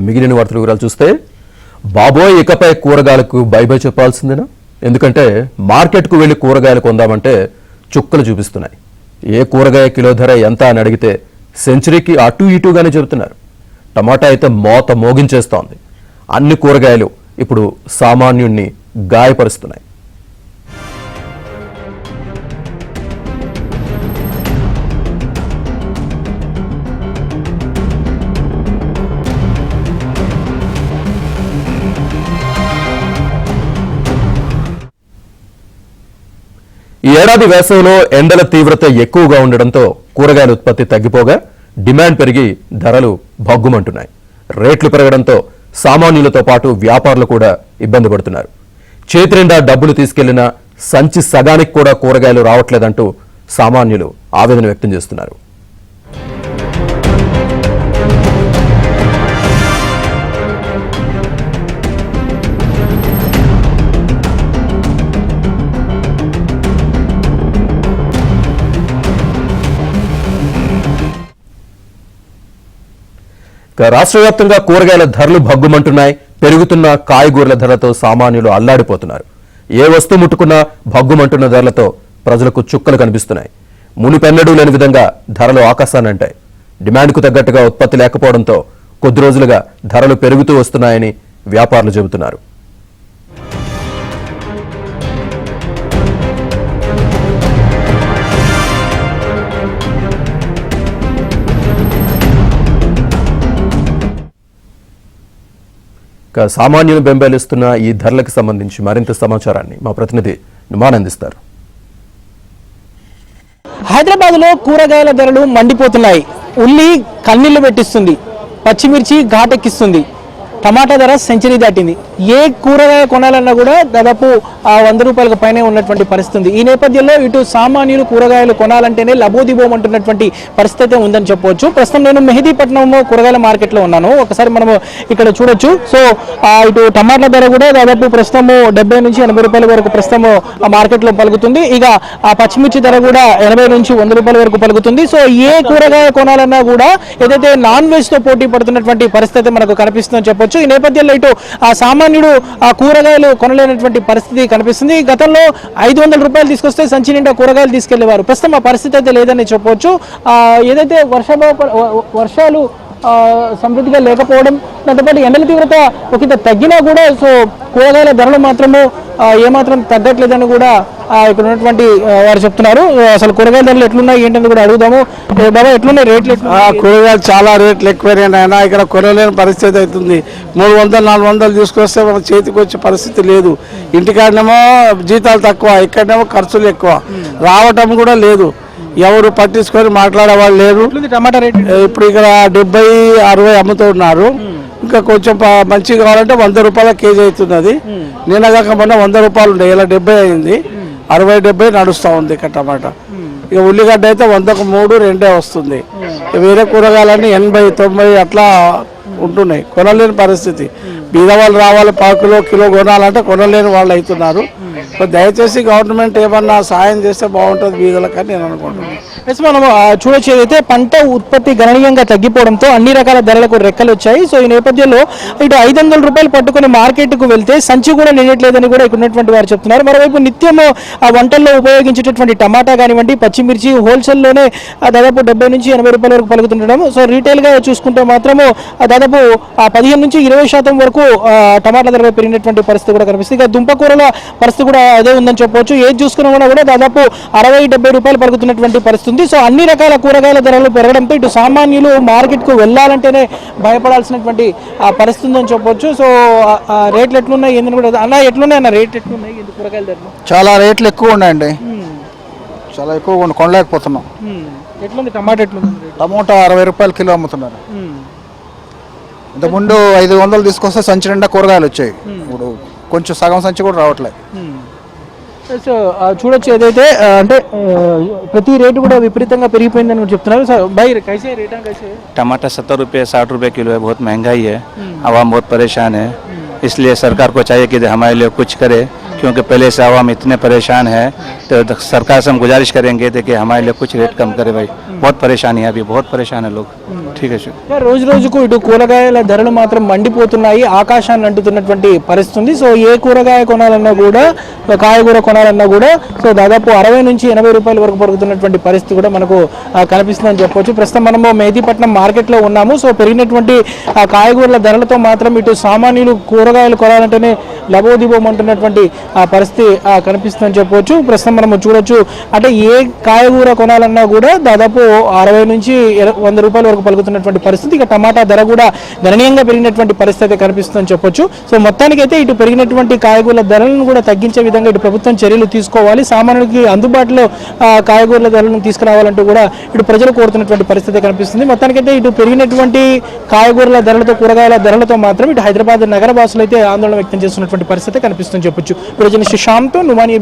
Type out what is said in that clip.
మిగిలిన వార్తల వివరాలు చూస్తే బాబోయ్ ఇకపై కూరగాయలకు బై బై చెప్పాల్సిందేనా? ఎందుకంటే మార్కెట్కు వెళ్లి కూరగాయలు కొందామంటే చుక్కలు చూపిస్తున్నాయి. ఏ కూరగాయ కిలో ధర ఎంత అని అడిగితే సెంచరీకి అటు ఇటుగానే చెబుతున్నారు. టమాటా అయితే మోత మోగించేస్తోంది. అన్ని కూరగాయలు ఇప్పుడు సామాన్యుణ్ణి గాయపరుస్తున్నాయి. ఈ ఏడాది వేసవిలో ఎండల తీవ్రత ఎక్కువగా ఉండడంతో కూరగాయల ఉత్పత్తి తగ్గిపోగా డిమాండ్ పెరిగి ధరలు భగ్గుమంటున్నాయి. రేట్లు పెరగడంతో సామాన్యులతో పాటు వ్యాపారులు కూడా ఇబ్బంది పడుతున్నారు. చేతి నిండా డబ్బులు తీసుకెళ్లిన సంచి సగానికి కూడా కూరగాయలు రావట్లేదంటూ సామాన్యులు ఆవేదన వ్యక్తం చేస్తున్నారు. రాష్ట్ర వ్యాప్తంగా కూరగాయల ధరలు భగ్గుమంటున్నాయి. పెరుగుతున్న కాయగూరల ధరలతో సామాన్యులు అల్లాడిపోతున్నారు. ఏ వస్తువు ముట్టుకున్నా భగ్గుమంటున్న ధరలతో ప్రజలకు చుక్కలు కనిపిస్తున్నాయి. మునిపెన్నడూ లేని విధంగా ధరలు ఆకాశాన్నంటాయి. డిమాండ్కు తగ్గట్టుగా ఉత్పత్తి లేకపోవడంతో కొద్ది రోజులుగా ధరలు పెరుగుతూ వస్తున్నాయని వ్యాపారులు చెబుతున్నారు. సామాన్యులు బెంబేలిస్తున్న ఈ ధరలకు సంబంధించి మరింత సమాచారాన్ని మా ప్రతినిధి నుమాన్ అందిస్తారు. హైదరాబాద్లో కూరగాయల ధరలు మండిపోతున్నాయి. ఉల్లి కన్నీళ్లు పెట్టిస్తుంది, పచ్చిమిర్చి ఘాటెక్కిస్తుంది, టమాటా ధర సెంచరీ దాటింది. ఏ కూరగాయ కొనాలన్నా కూడా దాదాపు 100 రూపాయలకు పైనే ఉన్నటువంటి పరిస్థితి. ఈ నేపథ్యంలో ఇటు సామాన్యులు కూరగాయలు కొనాలంటేనే లబోదిబోమంటున్నటువంటి పరిస్థితి ఉందని చెప్పవచ్చు. ప్రస్తుతం నేను మెహదీపట్నం కూరగాయల మార్కెట్లో ఉన్నాను. ఒకసారి మనము ఇక్కడ చూడొచ్చు. సో ఇటు టమాటా ధర కూడా దాదాపు ప్రస్తుతం 70 నుంచి 80 రూపాయల వరకు ప్రస్తుతం మార్కెట్లో పలుకుతుంది. ఇక ఆ పచ్చిమిర్చి ధర కూడా 80 నుంచి 100 రూపాయల వరకు పలుకుతుంది. సో ఏ కూరగాయ కొనాలన్నా కూడా ఏదైతే నాన్ వెజ్ తో పోటీ పడుతున్నటువంటి పరిస్థితి మనకు కనిపిస్తుందని చెప్పొచ్చు. ఈ నేపథ్యంలో ఇటు ఆ సామాన్యుడు ఆ కూరగాయలు కొనలేనటువంటి పరిస్థితి కనిపిస్తుంది. గతంలో 500 రూపాయలు తీసుకొస్తే సంచి నిండా కూరగాయలు తీసుకెళ్లేవారు. ప్రస్తుతం ఆ పరిస్థితి అయితే లేదని చెప్పవచ్చు. ఏదైతే వర్షాలు సమృద్ధిగా లేకపోవడం, దాంతోపాటు ఎండల తీవ్రత ఒకంత తగ్గినా కూడా సో కూరగాయల ధరలు మాత్రము ఏమాత్రం తగ్గట్లేదని కూడా ఇక్కడ ఉన్నటువంటి వారు చెప్తున్నారు. అసలు కూరగాయల ధరలు ఎట్లున్నాయి ఏంటని కూడా అడుగుదాము. బాబా ఎట్లున్నాయి రేట్లు? కూరగాయలు చాలా రేట్లు ఎక్కువైనా ఇక్కడ కొనలేని పరిస్థితి అవుతుంది. 300-400 తీసుకొస్తే మన చేతికి వచ్చే పరిస్థితి లేదు. ఇంటికాడనేమో జీతాలు తక్కువ, ఇక్కడనేమో ఖర్చులు ఎక్కువ, రావటం కూడా లేదు. ఎవరు పట్టించుకొని మాట్లాడే వాళ్ళు లేరు. టమాటా రేట్ ఇప్పుడు ఇక్కడ 70-60 అమ్ముతున్నారు. ఇంకా కొంచెం మంచిగా కావాలంటే 100 రూపాయల కేజీ అవుతున్నది. నిన్నగాక మొన్న 100 రూపాయలు ఉండే, ఇలా 70 అయింది. 60-70 నడుస్తూ ఉంది ఇక్కడ టమాటా. ఇక ఉల్లిగడ్డ అయితే 100కు 3-2 వస్తుంది. వేరే కూరగాయలన్నీ 80-90 అట్లా ఉంటున్నాయి. కొనలేని పరిస్థితి. బీదవాళ్ళు రావాలి, పాకులో కిలో కొనాలంటే కొనలేని వాళ్ళు అవుతున్నారు. దయచేసి గవర్నమెంట్ ఏమన్నా సాయం చేస్తే బాగుంటుంది బీదలకని నేను అనుకుంటున్నాను. మనం చూడొచ్చు, ఏదైతే పంట ఉత్పత్తి గణనీయంగా తగ్గిపోవడంతో అన్ని రకాల ధరలకు రెక్కలు వచ్చాయి. సో ఈ నేపథ్యంలో ఇటు 500 రూపాయలు పట్టుకుని మార్కెట్కు వెళ్తే సంచి కూడా నిండట్లేదని కూడా ఇక్కడ ఉన్నటువంటి వారు చెప్తున్నారు. మరోవైపు నిత్యము ఆ వంటల్లో ఉపయోగించేటటువంటి టమాటా కానివ్వండి, పచ్చిమిర్చి హోల్సేల్లోనే దాదాపు 70 నుంచి 80 రూపాయల వరకు పలుకుతుండడం. సో రీటైల్గా చూసుకుంటే మాత్రము దాదాపు 15 నుంచి 20% వరకు టమాటా ధర పెరిగినటువంటి పరిస్థితి కూడా కనిపిస్తుంది. ఇక దుంపకూరల పరిస్థితి కూడా అదే ఉందని చెప్పవచ్చు. ఏది చూసుకున్నా కూడా దాదాపు 60-70 రూపాయలు పలుకుతున్నటువంటి పరిస్థితి. సో అన్ని రకాల కూరగాయల ధరలు పెరగడంతో ఇటు సామాన్యులు మార్కెట్ కు వెళ్లాలంటేనే భయపడాల్సినటువంటి పరిస్థితి ఉందని చెప్పొచ్చు. సో రేట్లు ఎట్లున్నాయి ఏందని కూడా అన్న ఎట్లున్నాయి అన్న రేట్ ఎట్లున్నాయి కూరగాయల ధరలు? చాలా రేట్లు ఎక్కువ ఉన్నాయండి, చాలా ఎక్కువ కొనలేకపోతున్నాం. ఎట్లుంది టమాటా? ఎట్లుంది టమోటా 60 రూపాయలు కిలో అమ్ముతున్నారు. ఇంతకుముందు 500 తీసుకొస్తే సంచి నిండా కూరగాయలు వచ్చాయి. ఇప్పుడు కొంచెం సగం సంచి కూడా రావట్లేదు. సో చూడొచ్చు, ఏదైతే అంటే ప్రతి రేటు కూడా విపరీతంగా పెరిగిపోయిందని చెప్తున్నారు. సార్ भाई कैसे रेट है? कैसे टमाटर 70 रुपये 60 रुपये किलो है. बहुत महंगाई है, आवाम बहुत परेशान है. इसलिए सरकार को चाहिए कि हमारे लिए कुछ करे, क्योंकि पहले से आवाम इतने परेशान है. तो सरकार से हम गुजारिश करेंगे कि हमारे लिए कुछ रेट कम करे भाई. बहुत परेशानी है, अभी बहुत परेशान है लोग। ठीक है शुक्रिया। రోజు రోజుకు ఇటు కూరగాయల ధరలు మాత్రం మండిపోతున్నాయి, ఆకాశాన్ని అంటుతున్నటువంటి పరిస్థితి ఉంది. సో ఏ కూరగాయ కొనాలన్నా కూడా, కాయగూర కొనాలన్నా కూడా సో దాదాపు 60 నుంచి 80 రూపాయల వరకు పెరుగుతున్నటువంటి పరిస్థితి కూడా మనకు కనిపిస్తుందని చెప్పొచ్చు. ప్రస్తుతం మనము మెహదీపట్నం మార్కెట్లో ఉన్నాము. సో పెరిగినటువంటి కాయగూరల ధరలతో మాత్రం ఇటు సామాన్యులు కూరగాయలు కొనాలంటేనే లబోదిబోం అంటున్నటువంటి పరిస్థితి కనిపిస్తుందని చెప్పవచ్చు. ప్రస్తుతం మనం చూడొచ్చు, అంటే ఏ కాయగూర కొనాలన్నా కూడా దాదాపు 60 నుంచి 100 రూపాయల వరకు పలుకుతున్నటువంటి పరిస్థితి. ఇక టమాటా ధర కూడా గణనీయంగా పెరిగినటువంటి పరిస్థితి కనిపిస్తుందని చెప్పొచ్చు. సో మొత్తానికైతే ఇటు పెరిగినటువంటి కాయగూరల ధరలను కూడా తగ్గించే విధంగా ఇటు ప్రభుత్వం చర్యలు తీసుకోవాలి. సామాన్యుడికి అందుబాటులో కాయగూరల ధరలను తీసుకురావాలంటూ కూడా ఇటు ప్రజలు కోరుతున్నటువంటి పరిస్థితి కనిపిస్తుంది. మొత్తానికైతే ఇటు పెరిగినటువంటి కాయగూరల ధరలతో, కూరగాయల ధరలతో మాత్రం ఇటు హైదరాబాద్ నగర వాసులు అయితే ఆందోళన వ్యక్తం చేస్తున్నటువంటి పరిస్థితి కనిపిస్తుందని చెప్పొచ్చు. ప్రజలు శ్యామ్తో నుమాని.